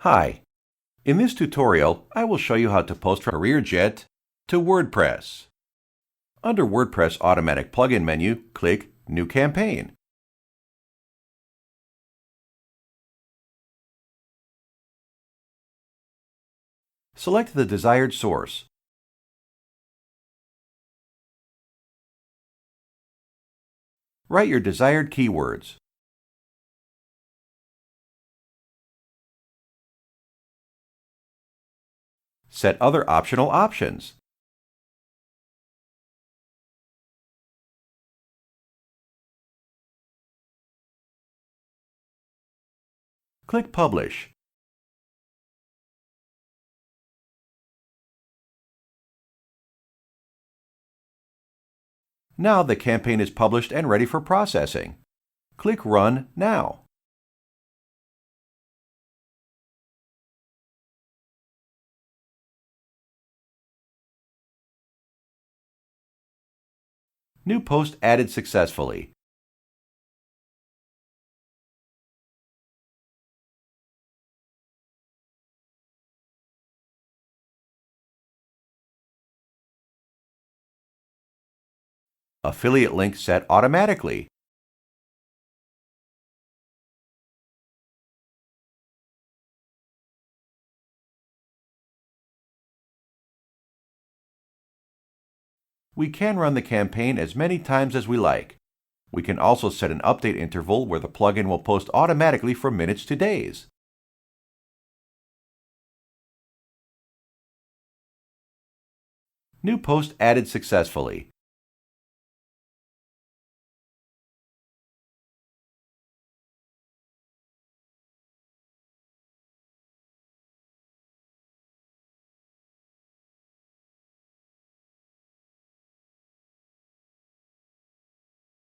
Hi, in this tutorial I will show you how to post from CareerJet to WordPress. Under WordPress Automatic Plugin menu, click New Campaign. Select the desired source. Write your desired keywords. Set other optional options. Click Publish. Now the campaign is published and ready for processing. Click Run now. New post added successfully. Affiliate link set automatically. We can run the campaign as many times as we like. We can also set an update interval where the plugin will post automatically from minutes to days. New post added successfully.